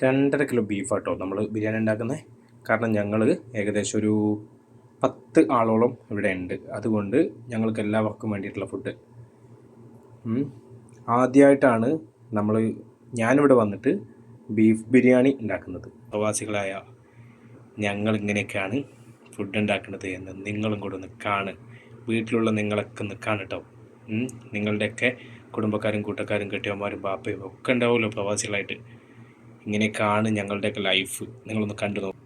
2.5 kilo ബീഫാട്ടോ നമ്മൾ ബിരിയാണി ഉണ്ടാക്കുന്നത്. കാരണം ഞങ്ങൾ ഏകദേശം ഒരു 10 ആളോളം ഇവിടെ ഉണ്ട്. അതുകൊണ്ട് ഞങ്ങൾക്ക് എല്ലാവർക്കും വേണ്ടിയിട്ടുള്ള ഫുഡ്. ആദ്യമായിട്ടാണ് ഞാനിവിടെ വന്നിട്ട് ബീഫ് ബിരിയാണി ഉണ്ടാക്കുന്നത്. പ്രവാസികളായ ഞങ്ങൾ ഇങ്ങനെയൊക്കെയാണ് ഫുഡ് ഉണ്ടാക്കുന്നത് എന്ന് നിങ്ങളും കൂടെ ഒന്ന് കാണ്. വീട്ടിലുള്ള നിങ്ങളൊക്കെ ഒന്ന് കാണട്ടോ. നിങ്ങളുടെയൊക്കെ കുടുംബക്കാരും കൂട്ടക്കാരും കെട്ടിയന്മാരും ബാപ്പയും ഒക്കെ ഉണ്ടാവുമല്ലോ പ്രവാസികളായിട്ട്. ഇങ്ങനെയൊക്കെയാണ് ഞങ്ങളുടെയൊക്കെ ലൈഫ്. നിങ്ങളൊന്ന് കണ്ടു നോക്കും.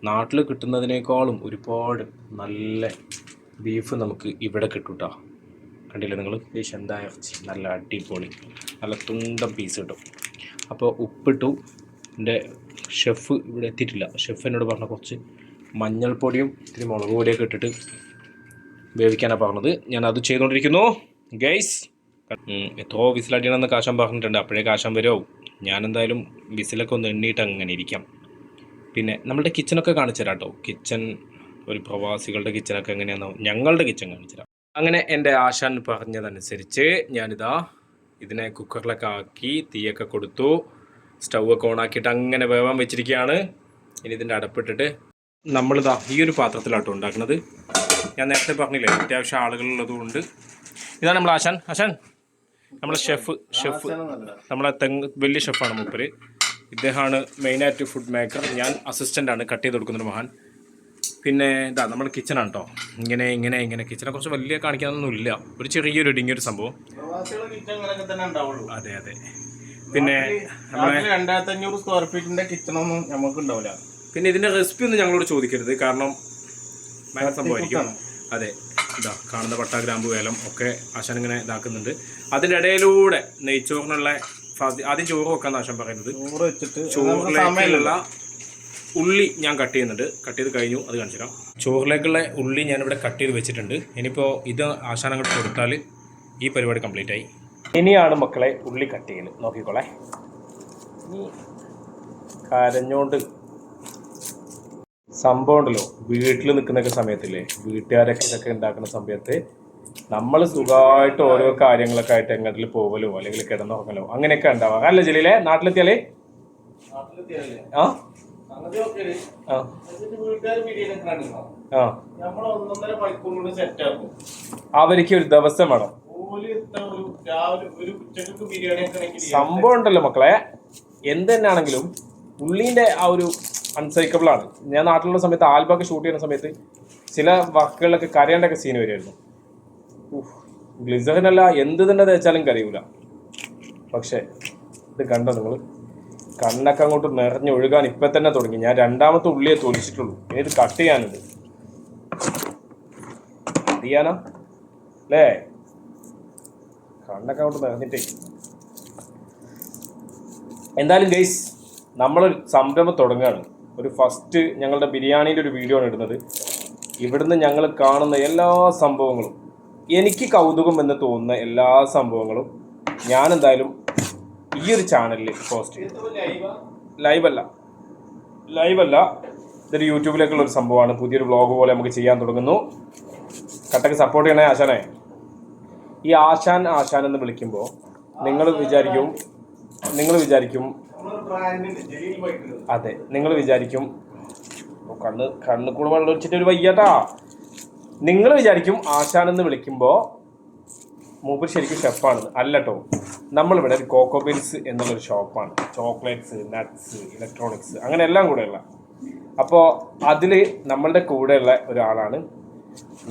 നാട്ടിൽ കിട്ടുന്നതിനേക്കാളും ഒരുപാട് നല്ല ബീഫ് നമുക്ക് ഇവിടെ കിട്ടും കേട്ടോ. കണ്ടില്ലേ നിങ്ങൾ? എന്താ ഇറച്ചി നല്ല അടിപൊളി, നല്ല തുണ്ടം പീസ് കിട്ടും. അപ്പോൾ ഉപ്പിട്ടു. എൻ്റെ ഷെഫ് ഇവിടെ എത്തിയിട്ടില്ല. ഷെഫ് എന്നോട് പറഞ്ഞ കുറച്ച് മഞ്ഞൾപ്പൊടിയും ഇത്തിരി മുളക് പൊടിയൊക്കെ ഇട്ടിട്ട് വേവിക്കാനാണ് പറഞ്ഞത്. ഞാൻ അത് ചെയ്തുകൊണ്ടിരിക്കുന്നു ഗൈസ്. എത്രയോ വിസിലടിയണമെന്ന് കാശാൻ പറഞ്ഞിട്ടുണ്ട്. അപ്പോഴേ കാശാൻ വരുമോ? ഞാനെന്തായാലും വിസിലൊക്കെ ഒന്ന് എണ്ണിയിട്ട് അങ്ങനെ ഇരിക്കാം. പിന്നെ നമ്മളുടെ കിച്ചണൊക്കെ കാണിച്ചു തരാം കേട്ടോ. കിച്ചൺ ഒരു പ്രവാസികളുടെ കിച്ചണൊക്കെ എങ്ങനെയാണെന്നോ ഞങ്ങളുടെ കിച്ചൺ കാണിച്ചു തരാം. അങ്ങനെ എൻ്റെ ആശാൻ പറഞ്ഞതനുസരിച്ച് ഞാനിതാ ഇതിനെ കുക്കറിലൊക്കെ ആക്കി തീയൊക്കെ കൊടുത്തു. സ്റ്റൗവൊക്കെ ഓണാക്കിയിട്ട് അങ്ങനെ വേവാൻ വെച്ചിരിക്കുകയാണ്. ഇനി ഇതിൻ്റെ അടപ്പിട്ടിട്ട് നമ്മളിതാ ഈ ഒരു പാത്രത്തിലാട്ടോ ഉണ്ടാക്കുന്നത്. ഞാൻ നേരത്തെ പറഞ്ഞില്ലേ അത്യാവശ്യം ആളുകളുള്ളതുകൊണ്ട്. ഇതാണ് നമ്മൾ ആശാൻ നമ്മളെ ഷെഫ് നമ്മളെ വലിയ ഷെഫാണ് മൂപ്പര്. ഇദ്ദേഹമാണ് മെയിനായിട്ട് ഫുഡ് മേക്കർ. ഞാൻ അസിസ്റ്റൻ്റാണ്, കട്ട് ചെയ്ത് കൊടുക്കുന്നൊരു മഹാൻ. പിന്നെ ഇതാ നമ്മുടെ കിച്ചണാണ് കേട്ടോ. ഇങ്ങനെ കിച്ചനെ കുറച്ച് വലിയ കാണിക്കാനൊന്നുമില്ല. ഒരു ചെറിയൊരു ഇടുങ്ങിയൊരു സംഭവം. അതെ. പിന്നെ 2500 സ്ക്വയർ ഫീറ്റിന്റെ കിച്ചണൊന്നും നമുക്ക് ഉണ്ടാവില്ല. പിന്നെ ഇതിന്റെ റെസിപ്പി ഒന്നും ഞങ്ങളോട് ചോദിക്കരുത്, കാരണം ഭയങ്കര സംഭവമായിരിക്കും. അതെ, ഇതാ കാണുന്ന പട്ട, ഗ്രാമ്പു, ഏലം ഒക്കെ ആശാൻ ഇങ്ങനെ ഇതാക്കുന്നുണ്ട്. അതിൻ്റെ ഇടയിലൂടെ നെയ്ച്ചോറിനുള്ള ആദ്യം ചോറ് വെക്കാന്ന് ആശാൻ പറയുന്നത്. ചോറിലേക്കുള്ള ഉള്ളി ഞാൻ കട്ട് ചെയ്യുന്നുണ്ട്. കട്ട് ചെയ്ത് കഴിഞ്ഞു, അത് കാണിച്ചു തരാം. ചോറിലേക്കുള്ള ഉള്ളി ഞാനിവിടെ കട്ട് ചെയ്ത് വെച്ചിട്ടുണ്ട്. ഇനിയിപ്പോൾ ഇത് ആശാൻ അങ്ങോട്ട് കൊടുത്താൽ ഈ പരിപാടി കംപ്ലീറ്റ് ആയി. ഇനിയാണ് മക്കളെ ഉള്ളി കട്ട് ചെയ്യൽ. നോക്കിക്കോളെ. കരഞ്ഞോണ്ട് സംഭവം ഉണ്ടല്ലോ, വീട്ടിൽ നിൽക്കുന്നൊക്കെ സമയത്തില്ലേ, വീട്ടുകാരൊക്കെ ഇതൊക്കെ ഉണ്ടാക്കുന്ന സമയത്ത് നമ്മൾ സുഖമായിട്ട് ഓരോ കാര്യങ്ങളൊക്കെ ആയിട്ട് എങ്ങോട്ടിൽ പോകലോ അല്ലെങ്കിൽ കിടന്നുറങ്ങലോ അങ്ങനെയൊക്കെ ഉണ്ടാവാം. അല്ല ജലീലെ? നാട്ടിലെത്തിയാലേ അവർക്ക് ഒരു ദിവസം വേണം. സംഭവം ഉണ്ടല്ലോ മക്കളെ, എന്ത് തന്നെയാണെങ്കിലും ഉള്ളീൻ്റെ ആ ഒരു അൺസൈക്കബിൾ ആണ്. ഞാൻ നാട്ടിലുള്ള സമയത്ത് ആൽബമൊക്കെ ഷൂട്ട് ചെയ്യുന്ന സമയത്ത് ചില വർക്കുകളിലൊക്കെ കരയേണ്ടൊക്കെ സീൻ വരുമായിരുന്നു. ഗ്ലിസറിനല്ല എന്ത് തന്നെ തേച്ചാലും കരയൂല. പക്ഷേ ഇത് കണ്ടോ നിങ്ങൾ? കണ്ണൊക്കെ അങ്ങോട്ട് നിറഞ്ഞൊഴുകാൻ ഇപ്പം തന്നെ തുടങ്ങി. ഞാൻ രണ്ടാമത്തെ ഉള്ളിയെ തൊലിച്ചിട്ടുള്ളൂ. ഇനി ഇത് കട്ട് ചെയ്യാനുണ്ട്. ചെയ്യാനാ അല്ലേ? കണ്ണൊക്കെ അങ്ങോട്ട് നിറഞ്ഞിട്ടേ. എന്തായാലും ഗൈസ്, നമ്മളൊരു സംരംഭം തുടങ്ങുകയാണ്. ഒരു ഫസ്റ്റ് ഞങ്ങളുടെ ബിരിയാണീൻ്റെ ഒരു വീഡിയോ ആണ് ഇടുന്നത്. ഇവിടുന്ന് ഞങ്ങൾ കാണുന്ന എല്ലാ സംഭവങ്ങളും, എനിക്ക് കൗതുകം എന്ന് തോന്നുന്ന എല്ലാ സംഭവങ്ങളും ഞാൻ എന്തായാലും ഈ ഒരു ചാനലിൽ പോസ്റ്റ് ചെയ്യും. ലൈവല്ല, ഇതൊരു യൂട്യൂബിലേക്കുള്ള ഒരു സംഭവമാണ്. പുതിയൊരു വ്ളോഗ് പോലെ നമുക്ക് ചെയ്യാൻ തുടങ്ങുന്നു. കട്ടക്ക് സപ്പോർട്ട് ചെയ്യണേ ആശാനെ. ഈ ആശാൻ എന്ന് വിളിക്കുമ്പോൾ നിങ്ങൾ വിചാരിക്കും അതെ, നിങ്ങൾ വിചാരിക്കും കണ്ണ് കൂടെ വെള്ളം ഒഴിച്ചിട്ട് ഒരു വയ്യാട്ടാ. നിങ്ങൾ വിചാരിക്കും ആശാൻ എന്ന് വിളിക്കുമ്പോൾ മൂപ്പർ ശരിക്കും ഷെഫാണ്. അല്ല കേട്ടോ, നമ്മളിവിടെ ഒരു കോക്കോ ബീൻസ് എന്നുള്ളൊരു ഷോപ്പാണ്. ചോക്ലേറ്റ്സ്, നട്ട്സ്, ഇലക്ട്രോണിക്സ് അങ്ങനെ എല്ലാം കൂടെയുള്ള. അപ്പോൾ അതിൽ നമ്മളുടെ കൂടെയുള്ള ഒരാളാണ്.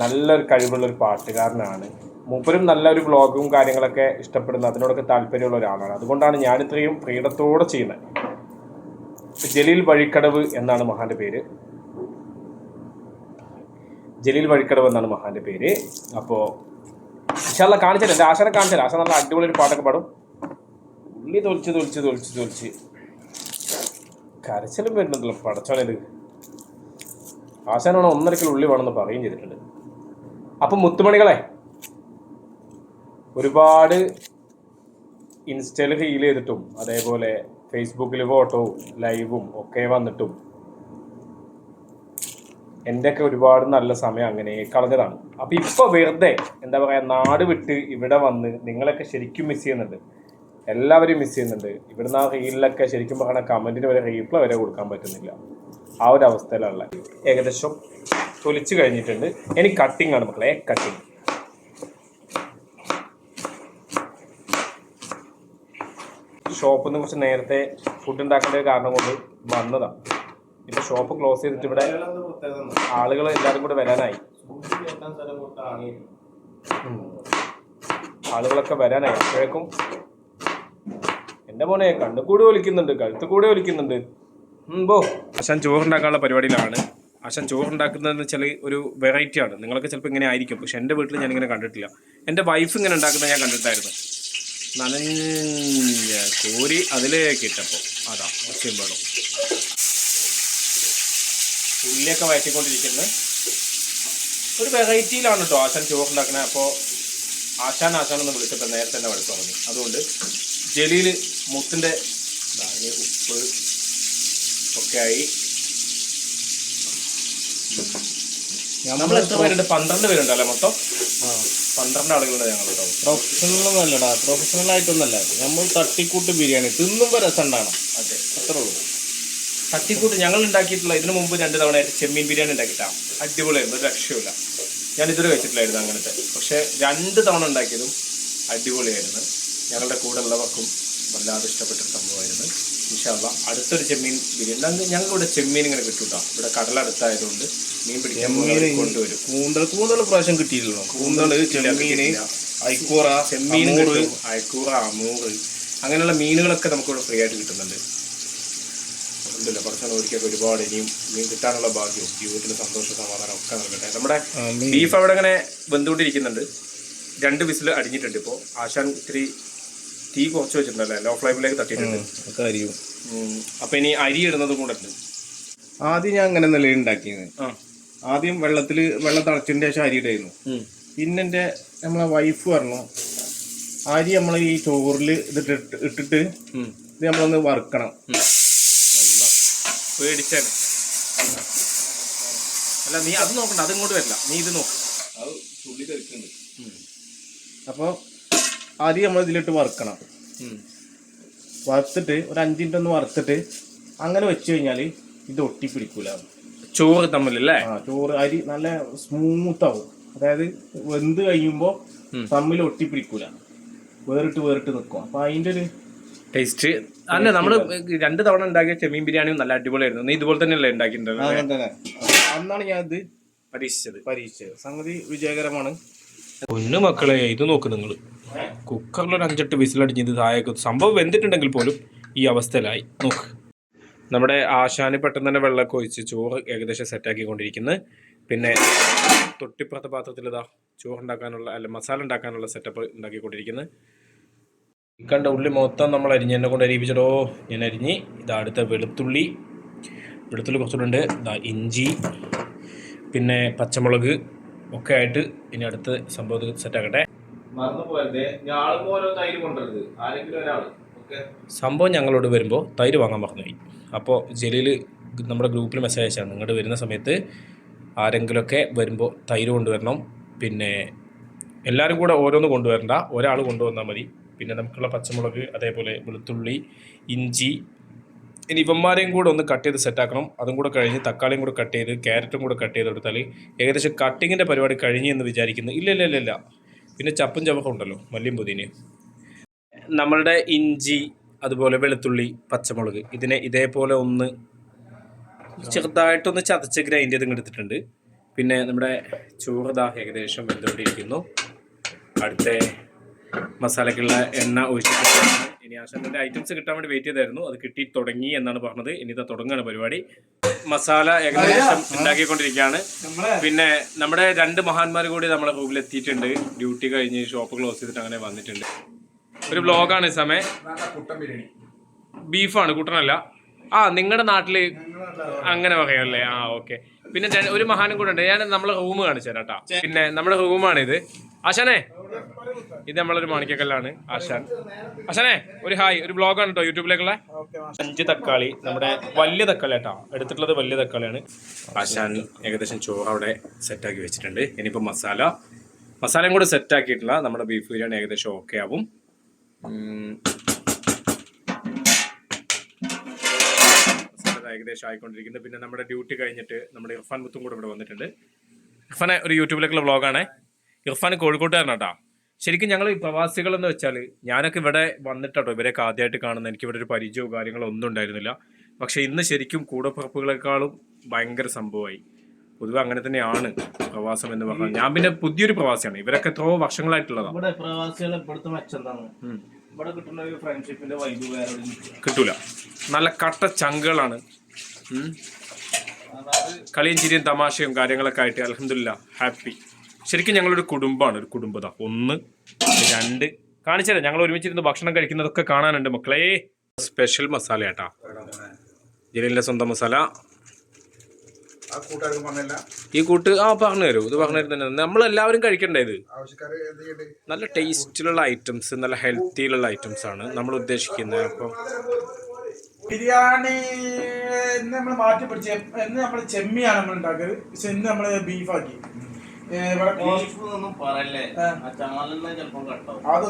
നല്ലൊരു കഴിവുള്ളൊരു പാട്ടുകാരനാണ് മൂപ്പരും. നല്ലൊരു വ്ളോഗും കാര്യങ്ങളൊക്കെ ഇഷ്ടപ്പെടുന്ന, അതിനോടൊക്കെ താല്പര്യമുള്ള ഒരാളാണ്. അതുകൊണ്ടാണ് ഞാനിത്രയും ഫ്രീഡത്തോടെ ചെയ്യുന്നത്. ജലീൽ വഴിക്കടവ് എന്നാണ് മഹാന്റെ പേര്. അപ്പോൾ ഇൻഷാല്ല കാണിച്ചാൽ എൻ്റെ ആശാനെ കാണിച്ചാൽ ആശാൻ നല്ല അടിപൊളി ഒരു പാട്ടൊക്കെ പാടും. ഉള്ളി തൊലിച്ച് കരച്ചിലും വരുന്നുണ്ടല്ലോ പടച്ചോനത്. ആശാനാണ് 1.5 കിലോ ഉള്ളി വേണമെന്ന് പറയുകയും ചെയ്തിട്ടുണ്ട്. അപ്പം മുത്തുമണികളെ, ഒരുപാട് ഇൻസ്റ്റയിൽ ഫീൽ ചെയ്തിട്ടും അതേപോലെ ഫേസ്ബുക്കിൽ ഫോട്ടോവും ലൈവും ഒക്കെ വന്നിട്ടും എൻ്റെയൊക്കെ ഒരുപാട് നല്ല സമയം അങ്ങനെ കളഞ്ഞതാണ്. അപ്പോൾ ഇപ്പോൾ വെറുതെ എന്താ പറയുക, നാട് വിട്ട് ഇവിടെ വന്ന് നിങ്ങളൊക്കെ ശരിക്കും മിസ് ചെയ്യുന്നുണ്ട്. എല്ലാവരും മിസ് ചെയ്യുന്നുണ്ട്. ഇവിടുന്ന് ആ റീലിലൊക്കെ ശരിക്കും പറഞ്ഞാൽ കമൻറ്റിന് വരെ റീപ്ലൈ വരെ കൊടുക്കാൻ പറ്റുന്നില്ല. ആ ഒരു അവസ്ഥയിലുള്ള ഏകദേശം തൊലിച്ച് കഴിഞ്ഞിട്ടുണ്ട്. ഇനി കട്ടിംഗ് ആണ് മക്കളെ, കട്ടിങ്. ഷോപ്പിൽ നിന്ന് കുറച്ച് നേരത്തെ ഫുഡ് ഉണ്ടാക്കേണ്ട കാരണം കൊണ്ട് വന്നതാണ്. ഇപ്പൊ ഷോപ്പ് ക്ലോസ് ചെയ്തിട്ട് ഇവിടെ ആളുകൾ എല്ലാവരും കൂടെ വരാനായി. ആളുകളൊക്കെ വരാനായി. അപ്പോഴേക്കും എന്റെ മോനെ കണ്ണു കൂടി ഒലിക്കുന്നുണ്ട്, കഴുത്ത് കൂടി ഒലിക്കുന്നുണ്ട്. ബോ ആശാൻ ചോറുണ്ടാക്കാനുള്ള പരിപാടിയിലാണ്. ആശാൻ ചോറുണ്ടാക്കുന്നതെന്ന് വെച്ചാൽ ഒരു വെറൈറ്റി ആണ്. നിങ്ങളൊക്കെ ചിലപ്പോൾ ഇങ്ങനെ ആയിരിക്കും, പക്ഷെ എൻ്റെ വീട്ടിൽ ഞാനിങ്ങനെ കണ്ടിട്ടില്ല. എൻ്റെ വൈഫ് ഇങ്ങനെ ഉണ്ടാക്കുന്നത് ഞാൻ കണ്ടിട്ടായിരുന്നു. നനഞ്ഞ കോരി അതിലേക്ക് ഇട്ടപ്പോൾ അതാ ഒച്ചയും വേണം. ഉള്ളിയൊക്കെ വയറ്റിക്കൊണ്ടിരിക്കുന്നത് ഒരു വെറൈറ്റിയിലാണ് കേട്ടോ ആശാൻ ചോറുണ്ടാക്കുന്നത്. അപ്പോൾ ആശാനൊന്ന് വിളിച്ചപ്പോൾ നേരത്തെ തന്നെ വഴക്ക് പറഞ്ഞു. അതുകൊണ്ട് ജലീൽ മുത്തിൻ്റെ ഉപ്പ് ഒക്കെ ആയി. നമ്മൾ എത്ര പേരുണ്ട്? 12 പേരുണ്ടല്ലേ മൊത്തം? 12 ആളുകളുണ്ട് ഞങ്ങൾ കേട്ടോ. പ്രൊഫഷണലൊന്നും അല്ലടാ, പ്രൊഫഷണൽ ആയിട്ടൊന്നല്ല. നമ്മൾ തട്ടിക്കൂട്ട് ബിരിയാണി തിന്നുമ്പോൾ രസം ഉണ്ടാകണം. അതെ, അത്രേ ഉള്ളൂ. തട്ടിക്കൂട്ട് ഞങ്ങൾ ഉണ്ടാക്കിയിട്ടുള്ള ഇതിനു മുമ്പ് 2 തവണയായിട്ട് ചെമ്മീൻ ബിരിയാണി ഉണ്ടാക്കിയിട്ടാണ്. അടിപൊളിയായിരുന്നു, ഒരു രക്ഷയില്ല. ഞാൻ ഇതുവരെ വെച്ചിട്ടില്ലായിരുന്നു അങ്ങനത്തെ. പക്ഷെ 2 തവണ ഉണ്ടാക്കിയതും അടിപൊളിയായിരുന്നു. ഞങ്ങളുടെ കൂടെ ഉള്ളവർക്കും വല്ലാതെ ഇഷ്ടപ്പെട്ടൊരു സംഭവമായിരുന്നു. ഇൻഷാ അല്ലാ അടുത്തൊരു ചെമ്മീൻ ബിരിയാണി ഞങ്ങൾക്ക് ഇവിടെ ചെമ്മീൻ ഇങ്ങനെ കിട്ടൂട്ടോ. ഇവിടെ കടലടുത്തായതുകൊണ്ട് മീൻ പിടിക്കാൻ കൊണ്ടുവരും. കൂന്തൽ പ്രാവശ്യം കിട്ടിയില്ലല്ലോ. കൂന്തൽ, ചെമ്മീൻ, അയക്കൂറ, ചെമ്മീൻ കിട്ടും, അയക്കൂറ, അമൂറ്, അങ്ങനെയുള്ള മീനുകളൊക്കെ നമുക്കിവിടെ ഫ്രീ ആയിട്ട് കിട്ടുന്നുണ്ട്. ഉണ്ടല്ലോ കുറച്ചാൽ ഒരിക്കലൊക്കെ ഒരുപാട് ഇനിയും മീൻ കിട്ടാനുള്ള ഭാഗ്യവും ജീവിതത്തിൽ സന്തോഷ സമാധാനം ഒക്കെ നൽകട്ടെ. നമ്മുടെ ബീഫ് അവിടെ ഇങ്ങനെ വെന്തുകൊണ്ടിരിക്കുന്നുണ്ട്. 2 വിസിൽ അടിഞ്ഞിട്ടുണ്ട്. ഇപ്പോൾ ആശാൻ ഇത്തിരി തീ കുറച്ച് വെച്ചിട്ടുണ്ടല്ലേ, ലോ ഫ്ലെയിമിലേക്ക് തട്ടിയിട്ടുണ്ട്. അപ്പൊ ഇനി അരി ഇടുന്നതും കൂടെ ഉണ്ട്. ആദ്യം ഞാൻ അങ്ങനെ നല്ല ഉണ്ടാക്കിയത്. ആദ്യം വെള്ളം തിളച്ചതിന് ശേഷം അരി ഇടായിരുന്നു. പിന്നെ നമ്മളെ വൈഫ് പറഞ്ഞു അരി നമ്മൾ ഈ ചോറിൽ ഇട്ടിട്ട് ഇത് നമ്മളൊന്ന് വറുക്കണം. പേടിച്ചാണ്. അല്ല നീ അത് നോക്കണ്ട, അതിങ്ങോട്ട് വരില്ല, നീ ഇത് നോക്ക്. അത് ചുള്ളി തെറിക്കുന്നുണ്ട്. അപ്പോൾ അരി നമ്മൾ ഇതിലിട്ട് വറുക്കണം. വറുത്തിട്ട് ഒരു 5 മിനിറ്റ് ഒന്ന് വറുത്തിട്ട് അങ്ങനെ വെച്ച് കഴിഞ്ഞാൽ ഇത് ഒട്ടിപ്പിടിക്കൂല ചോറ് തമ്മിലല്ലേ. ചോറ് അരി നല്ല സ്മൂത്ത് ആവും. അതായത് വെന്ത് കഴിയുമ്പോൾ തമ്മിൽ ഒട്ടിപ്പിടിക്കൂല, വേറിട്ട് നിൽക്കും. അപ്പൊ അതിന്റെ ഒരു ടേസ്റ്റ് അല്ല. നമ്മള് 2 തവണ ഉണ്ടാക്കിയ ചെമ്മീൻ ബിരിയാണിയും നല്ല അടിപൊളിയായിരുന്നു. നീ ഇതുപോലെ തന്നെയല്ലേ ഉണ്ടാക്കിയിട്ടുണ്ടത്? അന്നാണ് ഞാൻ ഇത് പരീക്ഷിച്ചത്. സംഗതി വിജയകരമാണ്. പൊന്നു മക്കളെ, ഇത് നോക്ക് നിങ്ങൾ. കുക്കറിൽ ഒരു 5-8 വിസിലടിഞ്ഞ് ഇത് താഴേക്ക് സംഭവം വെന്തിട്ടുണ്ടെങ്കിൽ പോലും ഈ അവസ്ഥയിലായി. നോക്ക്, നമ്മുടെ ആശാന് പെട്ടെന്ന് തന്നെ വെള്ളമൊക്കെ ഒഴിച്ച് ചോറ് ഏകദേശം സെറ്റാക്കിക്കൊണ്ടിരിക്കുന്നത്. പിന്നെ തൊട്ടിപ്പുറത്തെ പാത്രത്തിൽ ഇതാ ചോറുണ്ടാക്കാനുള്ള മസാല ഉണ്ടാക്കാനുള്ള സെറ്റപ്പ് ഉണ്ടാക്കിക്കൊണ്ടിരിക്കുന്നത്. കണ്ട ഉള്ളി മൊത്തം നമ്മൾ അരിഞ്ഞ് എന്നെ കൊണ്ട് അരിയിപ്പിച്ചിടോ. ഞാൻ അരിഞ്ഞ് ഇതാ അടുത്ത വെളുത്തുള്ളി കുറച്ചുകൂടെ, ഇതാ ഇഞ്ചി, പിന്നെ പച്ചമുളക് ഒക്കെ ആയിട്ട് ഇനി അടുത്ത സംഭവം സെറ്റാക്കട്ടെ. സംഭവം ഞങ്ങളോട് വരുമ്പോൾ തൈര് വാങ്ങാൻ മറന്നുപോയി. അപ്പോൾ ജലീൽ നമ്മുടെ ഗ്രൂപ്പിൽ മെസ്സേജ് അയച്ചാണ്, നിങ്ങളുടെ വരുന്ന സമയത്ത് ആരെങ്കിലുമൊക്കെ വരുമ്പോൾ തൈര് കൊണ്ടുവരണം. പിന്നെ എല്ലാവരും കൂടെ ഓരോന്ന് കൊണ്ടുവരണ്ട, ഒരാൾ കൊണ്ടുവന്നാൽ മതി. പിന്നെ നമുക്കുള്ള പച്ചമുളക്, അതേപോലെ വെളുത്തുള്ളി, ഇഞ്ചി, ഇനി ഇവന്മാരെയും കൂടെ ഒന്ന് കട്ട് ചെയ്ത് സെറ്റാക്കണം. അതും കൂടെ കഴിഞ്ഞ് തക്കാളിയും കൂടെ കട്ട് ചെയ്ത് ക്യാരറ്റും കൂടെ കട്ട് ചെയ്ത് കൊടുത്താൽ ഏകദേശം കട്ടിങ്ങിൻ്റെ പരിപാടി കഴിഞ്ഞ് എന്ന് വിചാരിക്കുന്നു. ഇല്ല. പിന്നെ ചപ്പും ചവക്കും ഉണ്ടല്ലോ, മല്ലിയും പുതിനയും. നമ്മളുടെ ഇഞ്ചി, അതുപോലെ വെളുത്തുള്ളി, പച്ചമുളക് ഇതിനെ ഇതേപോലെ ഒന്ന് ചെറുതായിട്ടൊന്ന് ചതച്ച് ഗ്രൈൻഡ് ചെയ്ത് എടുത്തിട്ടുണ്ട്. പിന്നെ നമ്മുടെ ചോറ് ഏകദേശം വെന്തുകൊണ്ടിരിക്കുന്നു. അടുത്ത മസാലക്കുള്ള എണ്ണ ഒഴിച്ചിട്ട് ഇനി ആശാന്റെ ഐറ്റംസ് കിട്ടാൻ വേണ്ടി വെയിറ്റ് ചെയ്തായിരുന്നു. അത് കിട്ടി തുടങ്ങി എന്നാണ് പറഞ്ഞത്. ഇനി ഇതാ തുടങ്ങുകയാണ് പരിപാടി. മസാല ഏകദേശം ഉണ്ടാക്കിക്കൊണ്ടിരിക്കുകയാണ്. പിന്നെ നമ്മുടെ 2 മഹാന്മാർ കൂടി നമ്മളെ റൂമിൽ എത്തിയിട്ടുണ്ട്. ഡ്യൂട്ടി കഴിഞ്ഞ് ഷോപ്പ് ക്ലോസ് ചെയ്തിട്ട് അങ്ങനെ വന്നിട്ടുണ്ട്. ഒരു വ്ളോഗാണ് ഈ സമയം. ബീഫാണ്, കുട്ടനല്ല. നിങ്ങളുടെ നാട്ടില് അങ്ങനെ പറയാമല്ലേ? ഓക്കെ. പിന്നെ ഒരു മഹാനും കൂടെ ഉണ്ട്. ഞാൻ നമ്മളെ റൂം കാണിച്ചു തരാം കേട്ടോ. പിന്നെ നമ്മുടെ റൂമാണിത്. ആശാനെ, ഇത് നമ്മളൊരു മാണിക്കക്കല്ലാണ്. ആശാനെ ഒരു ഹായ്, ഒരു വ്ളോഗാണ് കേട്ടോ യൂട്യൂബിലേക്കുള്ള. 5 തക്കാളി, നമ്മുടെ വലിയ തക്കാളി കേട്ടോ എടുത്തിട്ടുള്ളത്, വലിയ തക്കാളിയാണ്. ആശാൻ ഏകദേശം ചോറ് അവിടെ സെറ്റാക്കി വെച്ചിട്ടുണ്ട്. ഇനിയിപ്പോൾ മസാലയും കൂടെ സെറ്റാക്കിയിട്ടുള്ള നമ്മുടെ ബീഫ് ബിരിയാണി ഏകദേശം ഓക്കെ ആവും. ഏകദേശം ആയിക്കൊണ്ടിരിക്കുന്നത്. പിന്നെ നമ്മുടെ ഡ്യൂട്ടി കഴിഞ്ഞിട്ട് നമ്മുടെ ഇർഫാൻ മുത്തും കൂടെ ഇവിടെ വന്നിട്ടുണ്ട്. ഇർഫാനെ ഒരു യൂട്യൂബിലേക്കുള്ള വ്ളോഗാണ്. ഇർഫാൻ കോഴിക്കോട്ടുകാരനാട്ടാ. ശരിക്കും ഞങ്ങൾ ഈ പ്രവാസികൾ എന്ന് വെച്ചാൽ ഞാനൊക്കെ ഇവിടെ വന്നിട്ടോ ഇവരെയൊക്കെ ആദ്യമായിട്ട് കാണുന്നത്. എനിക്ക് ഇവിടെ ഒരു പരിചയമോ കാര്യങ്ങളോ ഒന്നും ഉണ്ടായിരുന്നില്ല. പക്ഷെ ഇന്ന് ശരിക്കും കൂടപ്പിറപ്പുകളെക്കാളും ഭയങ്കര സംഭവമായി. പൊതുവെ അങ്ങനെ തന്നെയാണ് പ്രവാസം എന്ന് പറഞ്ഞാൽ. ഞാൻ പിന്നെ പുതിയൊരു പ്രവാസിയാണ്. ഇവരൊക്കെ എത്രയോ വർഷങ്ങളായിട്ടുള്ളതാണ്. ഇവിടെ പ്രവാസികളെ ഇവിടുത്തെ മെച്ചെന്താണ്, ഇവിടെ കിട്ടുന്ന ഒരു ഫ്രണ്ട്ഷിപ്പിന്റെ വൈബ് വേറെ കിട്ടൂല. നല്ല കട്ട ചങ്കുകളാണ്. കളിയും ചിരിയും തമാശയും കാര്യങ്ങളൊക്കെ ആയിട്ട് അൽഹംദുലില്ലാ ഹാപ്പി. ശരിക്കും ഞങ്ങളൊരു കുടുംബമാണ്, ഒരു കുടുംബത. 1 2 കാണിച്ചാലേ ഞങ്ങൾ ഒരുമിച്ചിരുന്ന് ഭക്ഷണം കഴിക്കുന്നതൊക്കെ കാണാനുണ്ട് മക്കളെ. സ്പെഷ്യൽ മസാല കേട്ടാ, ജലീലിന്റെ സ്വന്തം മസാല. ഈ കൂട്ട് പറഞ്ഞു തരൂ, ഇത് പറഞ്ഞു തരും തന്നെ. നമ്മളെല്ലാവരും കഴിക്കണ്ടേ ഇത്? നല്ല ടേസ്റ്റിലുള്ള ഐറ്റംസ്, നല്ല ഹെൽത്തിയിലുള്ള ഐറ്റംസ് ആണ് നമ്മൾ ഉദ്ദേശിക്കുന്നത്. അപ്പം ബിരിയാണി ഇന്ന് നമ്മൾ മാറ്റി പിടിച്ച, ഇന്ന് നമ്മൾ ചെമ്മിയാണ് നമ്മൾ ഉണ്ടാക്കല്. പക്ഷെ ഇന്ന് നമ്മള് ബീഫാക്കി. അതൊന്നും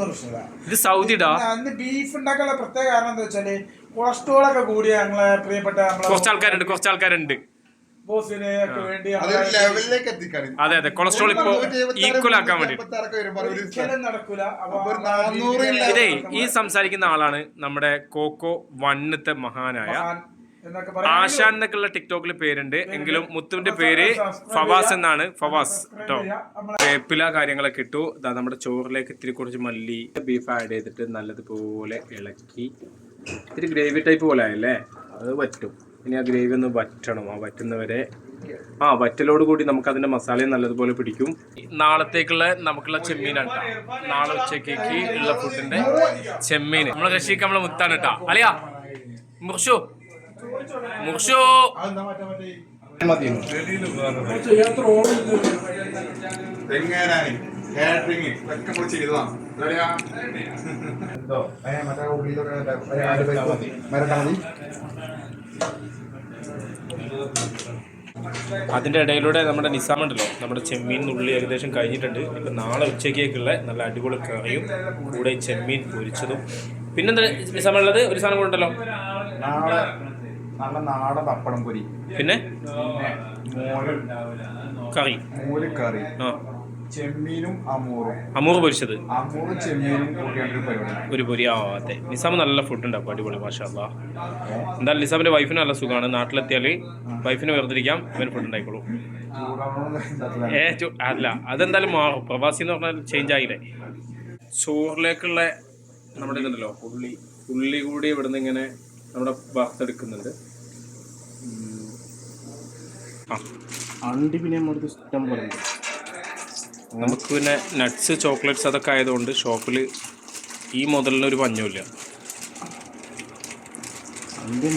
പ്രശ്നമില്ല. ഇത് സൗദിടാ. അന്ന് ബീഫ് ഉണ്ടാക്കാനുള്ള പ്രത്യേക കാരണം എന്താ വെച്ചാല് കൊളസ്ട്രോൾ ഒക്കെ കൂടിയ ഞങ്ങളെ പ്രിയപ്പെട്ട കുറച്ച് ആൾക്കാരുണ്ട് ബോസിന് ഒക്കെ വേണ്ടി. അതെ അതെ, കൊളസ്ട്രോൾ ഇപ്പൊ ഈക്വൽ ആക്കാൻ വേണ്ടി നടക്കൂല. ഇതേ ഈ സംസാരിക്കുന്ന ആളാണ് നമ്മുടെ കോക്കോ 1ത്തെ മഹാനായ ആശാൻ എന്നൊക്കെയുള്ള ടിക്ടോക്കിൽ പേരുണ്ട്. എങ്കിലും മുത്തുവിന്റെ പേര് ഫവാസ് എന്നാണ്. ഫവാസ് കേട്ടോ. വേപ്പില കാര്യങ്ങളൊക്കെ ഇട്ടു. നമ്മുടെ ചോറിലേക്ക് ഇത്തിരി കുറച്ച് മല്ലി, ബീഫ് ആഡ് ചെയ്തിട്ട് നല്ലതുപോലെ ഇളക്കി. ഇത്തിരി ഗ്രേവി ടൈപ്പ് പോലെ ആയല്ലേ, അത് വറ്റും. ഇനി ആ ഗ്രേവി ഒന്ന് വറ്റണം. ആ വറ്റുന്നവരെ വറ്റലോട് കൂടി നമുക്ക് അതിന്റെ മസാലയും നല്ലതുപോലെ പിടിക്കും. നാളത്തേക്കുള്ള നമുക്കുള്ള ചെമ്മീനാണ് കേട്ടോ. നാളെ ഉച്ചക്കേക്ക് ഉള്ള ഫുഡിന്റെ ചെമ്മീൻ നമ്മളെ റഷീക്ക് നമ്മളെ മുത്താണ് കേട്ടോ. അലിയാ മുർഷു മുർഷു അതിന്റെ ഇടയിലൂടെ നമ്മുടെ നിസാം ഉണ്ടല്ലോ, നമ്മുടെ ചെമ്മീൻ ഉള്ളി ഏകദേശം കഴിഞ്ഞിട്ടുണ്ട്. ഇപ്പൊ നാളെ ഉച്ചക്കേക്കുള്ള നല്ല അടിപൊളി കറിയും കൂടെ ചെമ്മീൻ പൊരിച്ചതും. പിന്നെന്താ നിസാം ഉള്ളത്? ഒരു സാധനം കൊണ്ടല്ലോ, നല്ല നാടൻ പപ്പടം പൊരി, പിന്നെ കറി, കറി, ചെമ്മീനും അമൂർ പൊരിച്ചത്, ചെമ്മീനും കൂട്ടിയാണ് ഒരു പൊരി. അതെ, നിസാം നല്ല ഫുഡ് ഉണ്ടാക്കും, അടിപൊളി മാഷാ അല്ലാഹ്. എന്തായാലും നിസാമിന്റെ വൈഫിന് നല്ല സുഖമാണ്. നാട്ടിലെത്തിയാല് വൈഫിന് വെറുതിരിക്കാം, ഇവൻ ഫുഡ് ഉണ്ടായിക്കോളൂ. അല്ല, അതെന്തായാലും മാറും. പ്രവാസി എന്ന് പറഞ്ഞാൽ ചേഞ്ച് ആയില്ലേ. ചോറിലേക്കുള്ള നമ്മുടെ ഇതുണ്ടല്ലോ ഉള്ളി കൂടി ഇവിടുന്ന് ഇങ്ങനെ നമ്മുടെ വറുത്തെടുക്കുന്നുണ്ട്. അണ്ടി പിന്നെ നമ്മുടെ ഇഷ്ടം പോലെ നമുക്ക് പിന്നെ നട്ട്സ്, ചോക്ലേറ്റ്സ് അതൊക്കെ ആയതുകൊണ്ട് ഷോപ്പിൽ ഈ മുതലിനൊരു പഞ്ഞമില്ല.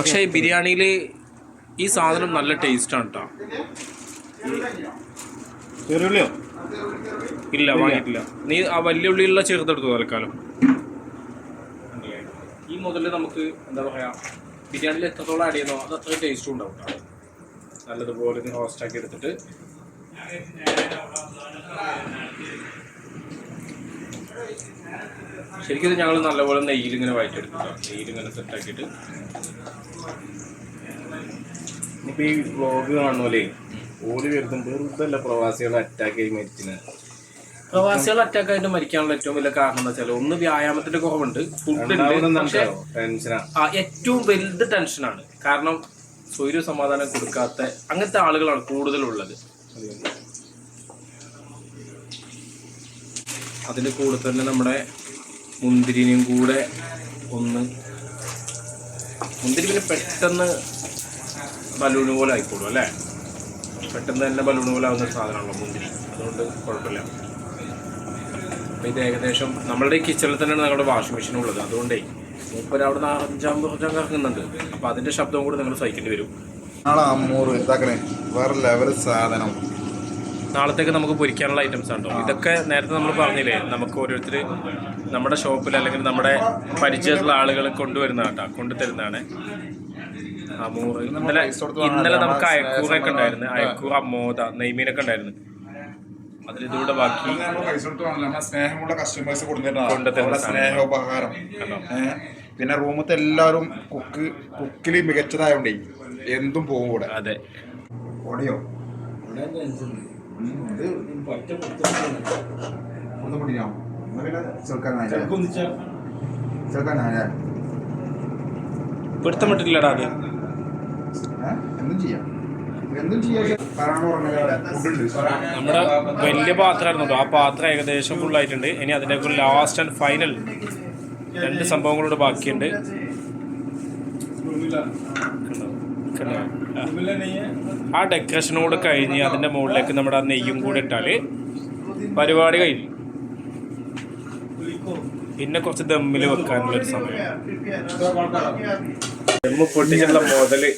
പക്ഷേ ഈ ബിരിയാണിയിൽ ഈ സാധനം നല്ല ടേസ്റ്റാണ് കേട്ടോ. ചെറുള്ളിയോ? ഇല്ല, വാങ്ങിയിട്ടില്ല. നീ ആ വലിയ ഉള്ളിയുള്ള ചെറുതെടുത്തു തൽക്കാലം. ഈ മുതൽ നമുക്ക് എന്താ പറയുക, ബിരിയാണിയിൽ എത്രത്തോളം ആഡ് ചെയ്യുന്നോ അത് അത്രയും ടേസ്റ്റും ഉണ്ടാവും കേട്ടോ. നല്ലതുപോലെ ഇത് റോസ്റ്റാക്കി എടുത്തിട്ട് ശരിക്കും ഞങ്ങൾ നല്ലപോലെ നെയ്യിലിങ്ങനെ വഴറ്റിയെടുക്കുക. നെയ്യിലിങ്ങനെ സെറ്റാക്കിയിട്ട് ഇപ്പൊ ഈ വ്ലോഗ് കാണുമല്ലേ, ഓടി വരുത്തുമ്പോൾ വെറുതല്ല പ്രവാസികളെ അറ്റാക്ക് ചെയ്ത് മരിക്കുന്നത്. പ്രവാസികൾ അറ്റാക്ക് ആയിട്ട് മരിക്കാനുള്ള ഏറ്റവും വലിയ കാരണം എന്താ വെച്ചാൽ, ഒന്ന് വ്യായാമത്തിന്റെ കുറവുണ്ട്, ഫുഡ് ഏറ്റവും വലുത് ടെൻഷനാണ്. കാരണം സ്വൈര്യ സമാധാനം കൊടുക്കാത്ത അങ്ങനത്തെ ആളുകളാണ് കൂടുതലുള്ളത്. അതിൻ്റെ കൂടെ തന്നെ നമ്മുടെ മുന്തിരിനെയും കൂടെ മുന്തിരി പിന്നെ പെട്ടെന്ന് ബലൂണ് പോലെ ആയിക്കോളൂ അല്ലേ. പെട്ടെന്ന് തന്നെ ബലൂണ് പോലെ ആവുന്ന സാധനമാണല്ലോ മുന്തിരി, അതുകൊണ്ട് കുഴപ്പമില്ല. അപ്പം ഇത് ഏകദേശം നമ്മളുടെ ഈ കിച്ചണിൽ തന്നെയാണ് നമ്മുടെ വാഷിംഗ് മെഷീൻ ഉള്ളത്. അതുകൊണ്ടേ മൂപ്പര് അവിടെ നിന്ന് 5-5 കറങ്ങുന്നുണ്ട്. അപ്പം അതിൻ്റെ ശബ്ദവും കൂടെ നിങ്ങൾ സഹിക്കേണ്ടി വരും. വേറെ ലെവൽ സാധനം. നാളത്തേക്ക് നമുക്ക് പൊരിക്കാനുള്ള ഐറ്റംസ് ഉണ്ടോ? ഇതൊക്കെ നേരത്തെ നമ്മൾ പറഞ്ഞില്ലേ, നമുക്ക് ഓരോരുത്തർ നമ്മുടെ ഷോപ്പിൽ അല്ലെങ്കിൽ നമ്മുടെ പരിചയമുള്ള ആളുകൾ കൊണ്ടുവരുന്നതാട്ടോ, കൊണ്ടുതരുന്നതാണ്. അമൂർ ഇന്നലെ നമുക്ക് അയക്കൂറൊക്കെ ഉണ്ടായിരുന്നു. അയക്കൂർ, അമ്മോദ, നെയ്മീനൊക്കെ ഉണ്ടായിരുന്നു. അതിലിതൂടെ ബാക്കി സ്നേഹമുള്ള കസ്റ്റമേഴ്സ് കൊണ്ടുതരുന്ന സ്നേഹോപഹാരം. പിന്നെ റൂമത്തെ എല്ലാവരും കുക്കിൽ മികച്ചതായോണ്ടേ എന്തും പോകും കൂടെ. അതെ. ഓടിയോ ഒന്ന് പിടിക്കാം. പിടുത്തം വിട്ടില്ലടാ അത്. എന്തും ചെയ്യാം, എന്തും ചെയ്യാം. നമ്മുടെ വലിയ പാത്രമായിരുന്നു. ആ പാത്രം ഏകദേശം ഫുള്ളായിട്ടുണ്ട്. ഇനി അതിലേക്ക് ലാസ്റ്റ് ആൻഡ് ഫൈനൽ 2 സംഭവങ്ങളോട് ബാക്കിയുണ്ട്. ആ ഡെക്കറേഷനോട് കഴിഞ്ഞ് അതിൻ്റെ മുകളിലേക്ക് നമ്മുടെ ആ നെയ്യും കൂടെ ഇട്ടാൽ പരിപാടി കഴിഞ്ഞു. പിന്നെ കുറച്ച് ദമ്മിൽ വെക്കാനുള്ളൊരു സമയം. ദമ്മ് പൊട്ടിച്ചുള്ള മുതല്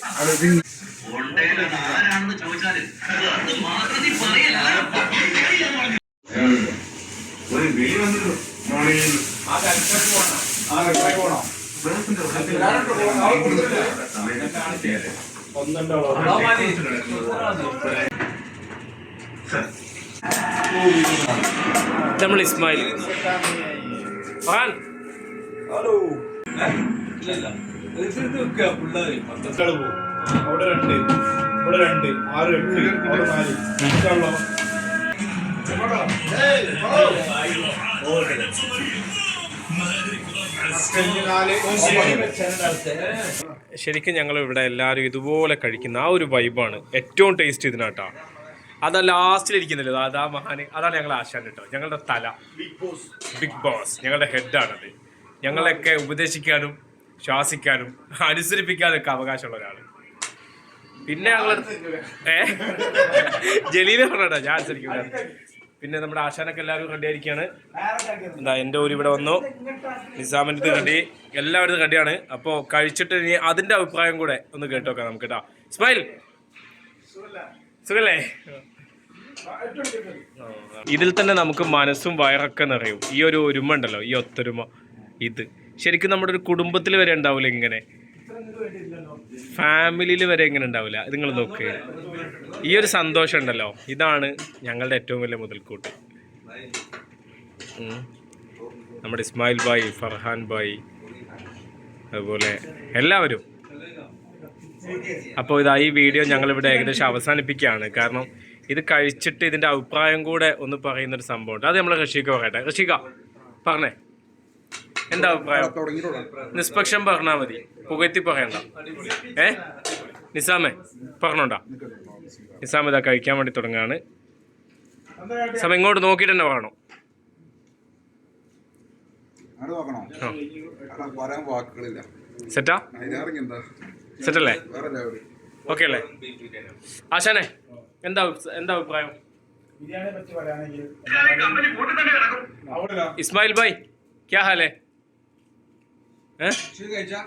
നമ്മൾ ഇസ്മായിൽ ഹലോ അവിടെ 2 ഇവിടെ 2 6 8 അവിടെ 4 ശരിക്കും ഞങ്ങൾ ഇവിടെ എല്ലാവരും ഇതുപോലെ കഴിക്കുന്ന ആ ഒരു വൈബാണ് ഏറ്റവും ടേസ്റ്റ് ഇതിനാട്ടാ. അതാ ലാസ്റ്റിലിരിക്കുന്നില്ല, അതാ മഹാന്, അതാണ് ഞങ്ങൾ ആശാൻ കേട്ടോ. ഞങ്ങളുടെ തല ബിഗ് ബോസ്, ഞങ്ങളുടെ ഹെഡാണത്. ഞങ്ങളെയൊക്കെ ഉപദേശിക്കാനും ശ്വാസിക്കാനും അനുസരിപ്പിക്കാനും ഒക്കെ അവകാശമുള്ള ഒരാൾ. പിന്നെ ഞങ്ങൾ ജലീല് പറഞ്ഞാ ഞാൻ അനുസരിക്കില്ല. പിന്നെ നമ്മുടെ ആശാനൊക്കെ എല്ലാവരും റെഡി ആയിരിക്കുകയാണ്. എന്താ എൻ്റെ ഊര് ഇവിടെ വന്നു, നിസാമിൻ്റെ റെഡി, എല്ലാവരും റെഡിയാണ്. അപ്പോൾ കഴിച്ചിട്ട് ഇനി അതിൻ്റെ അഭിപ്രായം കൂടെ ഒന്ന് കേട്ടോക്കാം നമുക്ക് കേട്ടോ. ഇസ്മായിൽ സുഖല്ലേ? ഇതിൽ തന്നെ നമുക്ക് മനസ്സും വയറൊക്കെ നിറയും. ഈ ഒരു ഒരുമ ഉണ്ടല്ലോ, ഈ ഒത്തൊരുമ, ഇത് ശരിക്കും നമ്മുടെ ഒരു കുടുംബത്തിൽ വരെ ഉണ്ടാവില്ല ഇങ്ങനെ, ഫാമിലിയിൽ വരെ ഇങ്ങനെ ഉണ്ടാവില്ല. ഇത് നിങ്ങൾ നോക്ക്, ഈ ഒരു സന്തോഷം ഉണ്ടല്ലോ, ഇതാണ് ഞങ്ങളുടെ ഏറ്റവും വലിയ മുതൽക്കൂട്ട്. നമ്മുടെ ഇസ്മായിൽ ഭായ്, ഫർഹാൻ ഭായ്, അതുപോലെ എല്ലാവരും. അപ്പോൾ ഇതാ ഈ വീഡിയോ ഞങ്ങളിവിടെ ഏകദേശം അവസാനിപ്പിക്കുകയാണ്. കാരണം ഇത് കഴിച്ചിട്ട് ഇതിൻ്റെ അഭിപ്രായം കൂടെ ഒന്ന് പറയുന്നൊരു സംഭവമുണ്ട്. അത് നമ്മൾ റഷീഖ പറയട്ടെ. റഷീഖ പറഞ്ഞേ, എന്താ അഭിപ്രായം? നിഷ്പക്ഷം പറഞ്ഞാൽ മതി, പുകഴ്ത്തി പറയണ്ട. നിസാമേ പറഞ്ഞോണ്ടാ? നിസാം ഇതാ കഴിക്കാൻ വേണ്ടി തുടങ്ങുകയാണ്. നിസാം ഇങ്ങോട്ട് നോക്കിയിട്ട് തന്നെ പറയണോ? സെറ്റാ? സെറ്റല്ലേ? ഓക്കെ അല്ലേ? ആശാനെ എന്താ അഭിപ്രായം? ഇസ്മായിൽ ഭായ് ക്യാ ഹാൽ ഹൈ?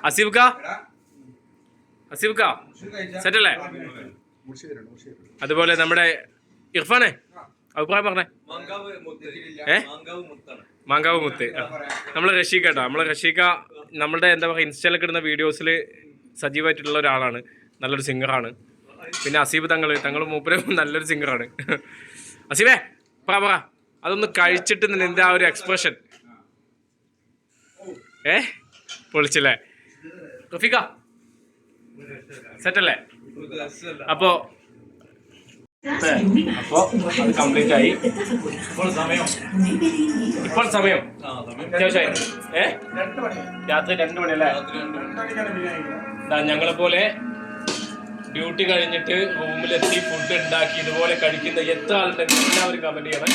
അസീബ് കാ സെറ്റ് അല്ലേ? അതുപോലെ നമ്മുടെ ഇർഫാനെ അഭിപ്രായം പറഞ്ഞേ. മാങ്കാവ് മുത്ത്. നമ്മൾ റഷീഖ കേട്ടോ. റഷീഖ നമ്മളുടെ എന്താ പറയുക, ഇൻസ്റ്റയിലൊക്കെ ഇടുന്ന വീഡിയോസിൽ സജീവമായിട്ടുള്ള ഒരാളാണ്, നല്ലൊരു സിംഗറാണ്. പിന്നെ അസീബ് തങ്ങൾ മൂപ്പര് നല്ലൊരു സിംഗറാണ്. അസീബേ പറ അതൊന്ന് കഴിച്ചിട്ട് നിന്റെ ആ ഒരു എക്സ്പ്രഷൻ പൊളിച്ചല്ലേ? റഫീഖ സെറ്റല്ലേ? അപ്പോൾ അത് കംപ്ലീറ്റ് ആയി. ഇപ്പോൾ സമയം അത്യാവശ്യമായി. രാത്രി 2 മണിയല്ലേ? ഞങ്ങളെപ്പോലെ ഡ്യൂട്ടി കഴിഞ്ഞിട്ട് റൂമിലെത്തി ഫുഡ് ഉണ്ടാക്കി ഇതുപോലെ കഴിക്കുന്ന എത്ര ആളുണ്ടെങ്കിൽ എല്ലാവരും കമന്റ് ചെയ്യണം.